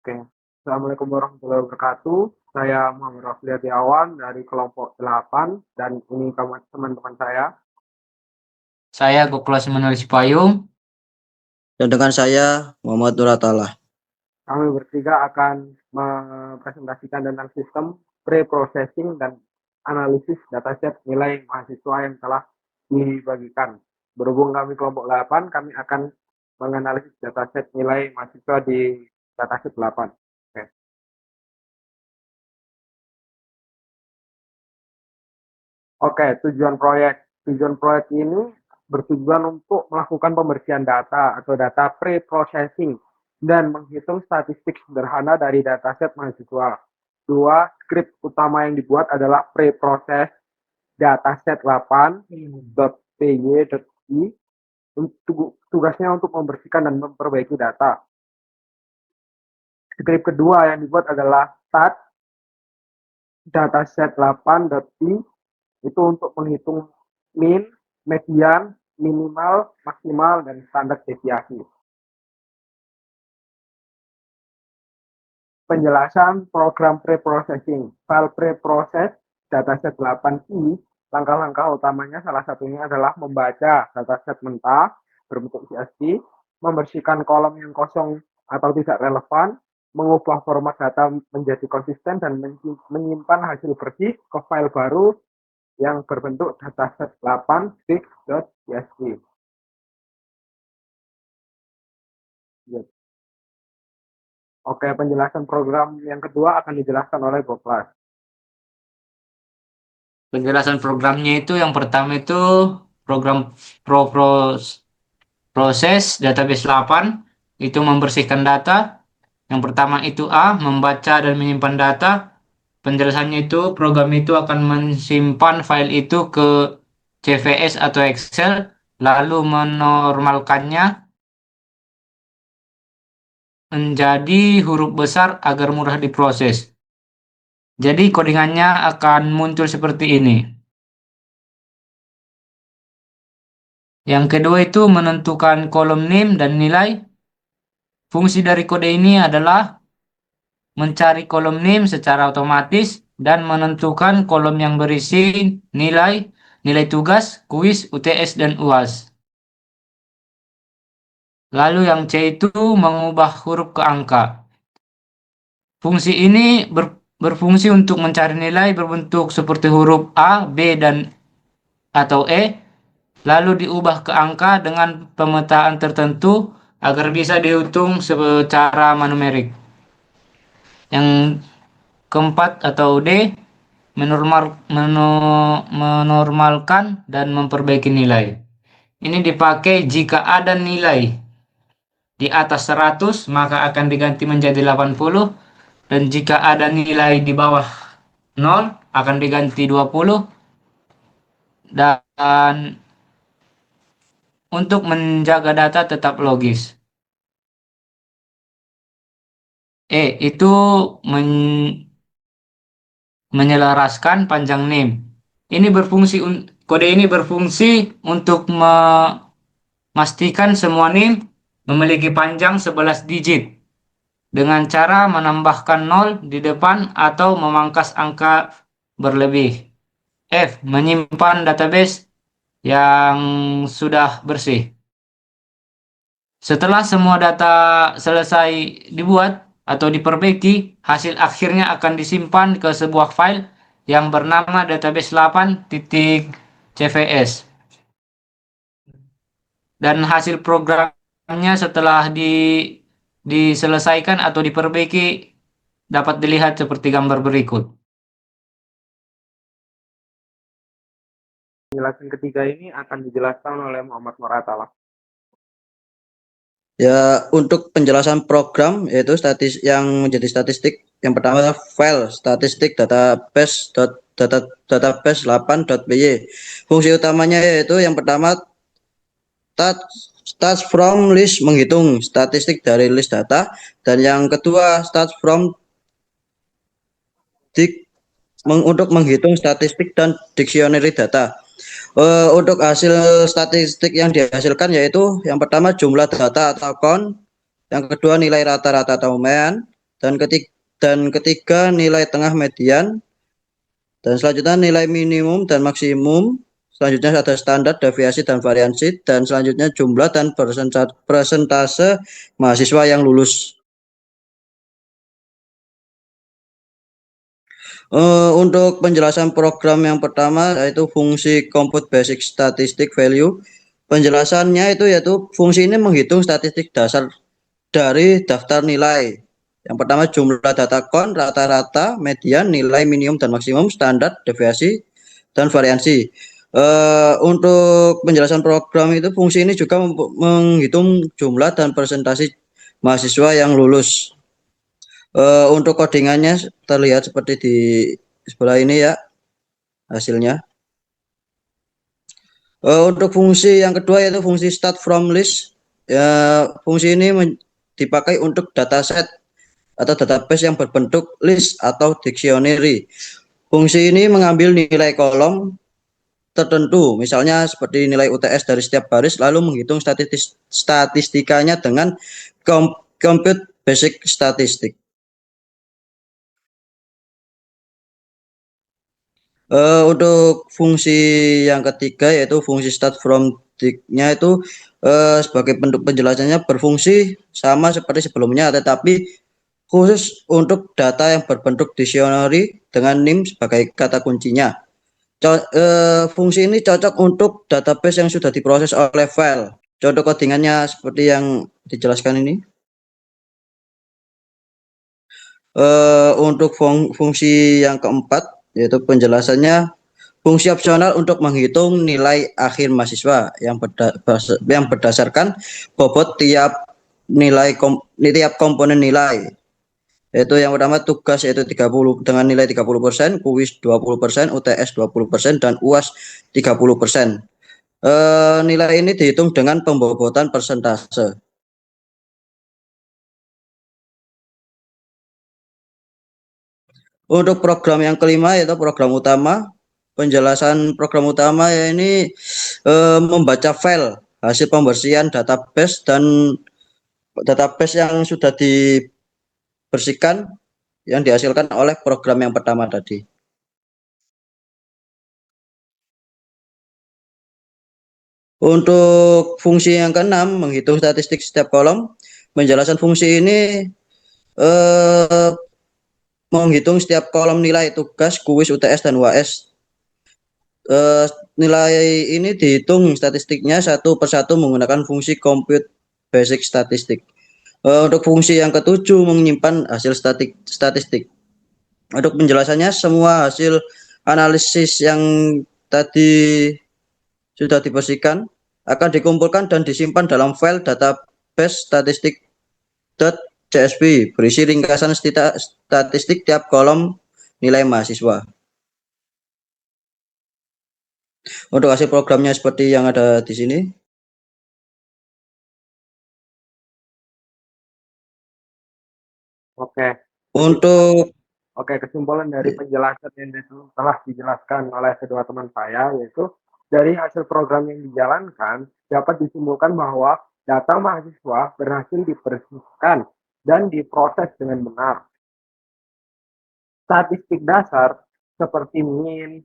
Oke. Assalamualaikum warahmatullahi wabarakatuh. Saya Muhammad Rafli Ardiawan dari kelompok 8 dan ini teman-teman saya. Saya Gokula Menulis Payung. Dan dengan saya Muhammad Nur Atalah. Kami bertiga akan mempresentasikan tentang sistem pre-processing dan analisis dataset nilai mahasiswa yang telah dibagikan. Berhubung kami kelompok 8, kami akan menganalisis dataset nilai mahasiswa di dataset 8. Oke. Oke, tujuan proyek. Tujuan proyek ini bertujuan untuk melakukan pembersihan data atau data pre-processing dan menghitung statistik sederhana dari dataset mahasiswa. Dua skrip utama yang dibuat adalah pre-process dataset 8.py.i. Tugasnya untuk membersihkan dan memperbaiki data. Skrip kedua yang dibuat adalah stat dataset 8.i, itu untuk menghitung min, median, minimal, maksimal, dan standar deviasi. Penjelasan program pre-processing. File pre-process dataset 8i, langkah-langkah utamanya salah satunya adalah membaca dataset mentah berbentuk CSV, membersihkan kolom yang kosong atau tidak relevan, mengubah format data menjadi konsisten, dan menyimpan hasil bersih ke file baru yang berbentuk dataset 8.fix.csv. Oke, penjelasan program yang kedua akan dijelaskan oleh Goklas. Penjelasan programnya itu yang pertama itu program proses database 8 itu membersihkan data. Yang pertama itu A, membaca dan menyimpan data. Penjelasannya itu program itu akan menyimpan file itu ke CVS atau Excel, lalu menormalkannya menjadi huruf besar agar mudah diproses. Jadi codingannya akan muncul seperti ini. Yang kedua itu menentukan kolom name dan nilai. Fungsi dari kode ini adalah mencari kolom name secara otomatis dan menentukan kolom yang berisi nilai, nilai tugas, kuis, UTS, dan UAS. Lalu yang C itu mengubah huruf ke angka. Fungsi ini berfungsi untuk mencari nilai berbentuk seperti huruf A, B, dan atau E, lalu diubah ke angka dengan pemetaan tertentu agar bisa dihitung secara numerik. Yang keempat atau D, menormalkan dan memperbaiki nilai. Ini dipakai jika ada nilai di atas 100 maka akan diganti menjadi 80, dan jika ada nilai di bawah 0 akan diganti 20, dan untuk menjaga data tetap logis. Itu menyelaraskan panjang name. Kode ini berfungsi untuk memastikan semua name memiliki panjang 11 digit dengan cara menambahkan 0 di depan atau memangkas angka berlebih. Menyimpan database yang sudah bersih. Setelah semua data selesai dibuat atau diperbaiki, hasil akhirnya akan disimpan ke sebuah file yang bernama database 8.cvs. Dan hasil programnya setelah diselesaikan atau diperbaiki dapat dilihat seperti gambar berikut. Penjelasan ketiga ini akan dijelaskan oleh Muhammad Nur Atalah. Ya, untuk penjelasan program yaitu yang menjadi statistik, yang pertama file statistik database 8.py. Fungsi utamanya yaitu yang pertama start from list, menghitung statistik dari list data, dan yang kedua start from untuk menghitung statistik dan dictionary data. Untuk hasil statistik yang dihasilkan yaitu yang pertama jumlah data atau count, yang kedua nilai rata-rata atau mean, dan ketiga nilai tengah median, dan selanjutnya nilai minimum dan maksimum, selanjutnya ada standar, deviasi, dan variansi, dan selanjutnya jumlah dan persentase mahasiswa yang lulus. Untuk penjelasan program yang pertama yaitu fungsi compute basic statistic value. Penjelasannya itu yaitu fungsi ini menghitung statistik dasar dari daftar nilai. Yang pertama jumlah data kon, rata-rata, median, nilai minimum dan maksimum, standar, deviasi, dan variansi. Untuk penjelasan program itu fungsi ini juga menghitung jumlah dan persentase mahasiswa yang lulus. Untuk codingannya terlihat seperti di sebelah ini ya hasilnya. Untuk fungsi yang kedua yaitu fungsi start from list. Ya, fungsi ini dipakai untuk dataset atau database yang berbentuk list atau dictionary. Fungsi ini mengambil nilai kolom tertentu, misalnya seperti nilai UTS dari setiap baris, lalu menghitung statistikanya dengan compute basic statistic. Untuk fungsi yang ketiga yaitu fungsi start from nya itu sebagai bentuk penjelasannya berfungsi sama seperti sebelumnya, tetapi khusus untuk data yang berbentuk dictionary dengan NIM sebagai kata kuncinya. Fungsi ini cocok untuk database yang sudah diproses oleh file. Contoh codingannya seperti yang dijelaskan ini. Untuk fungsi yang keempat yaitu penjelasannya fungsi opsional untuk menghitung nilai akhir mahasiswa yang berdasarkan bobot tiap tiap komponen nilai. Yaitu yang pertama tugas yaitu 30 dengan nilai 30%, kuis 20%, UTS 20%, dan UAS 30%. Nilai ini dihitung dengan pembobotan persentase. Untuk program yang kelima yaitu program utama. Penjelasan program utama ya ini membaca file hasil pembersihan database dan database yang sudah dibersihkan yang dihasilkan oleh program yang pertama tadi. Untuk fungsi yang keenam menghitung statistik setiap kolom. Penjelasan fungsi ini menghitung setiap kolom nilai tugas, kuis, UTS, dan UAS. Nilai ini dihitung statistiknya satu persatu menggunakan fungsi compute basic statistic. Untuk fungsi yang ketujuh menyimpan hasil statistik. Untuk penjelasannya semua hasil analisis yang tadi sudah dibersihkan akan dikumpulkan dan disimpan dalam file database statistik.csv berisi ringkasan statistik tiap kolom nilai mahasiswa. Untuk hasil programnya seperti yang ada di sini. Kesimpulan dari penjelasan yang telah dijelaskan oleh kedua teman saya yaitu dari hasil program yang dijalankan dapat disimpulkan bahwa data mahasiswa berhasil dibersihkan dan diproses dengan benar. Statistik dasar seperti mean,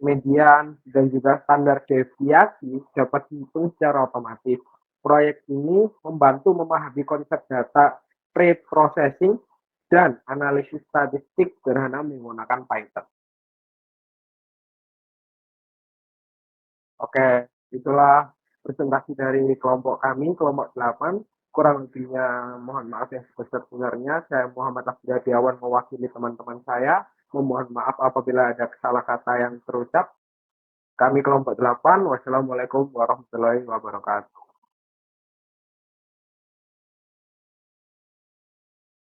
median, dan juga standar deviasi dapat dihitung secara otomatis. Proyek ini membantu memahami konsep data pre-processing dan analisis statistik sederhana menggunakan Python. Oke, itulah presentasi dari kelompok kami, kelompok 8. Kurang lebihnya mohon maaf yang sebesar-besarnya. Saya Muhammad Afdiawan mewakili teman-teman saya. Memohon maaf apabila ada salah kata yang terucap. Kami kelompok 8. Wassalamualaikum warahmatullahi wabarakatuh.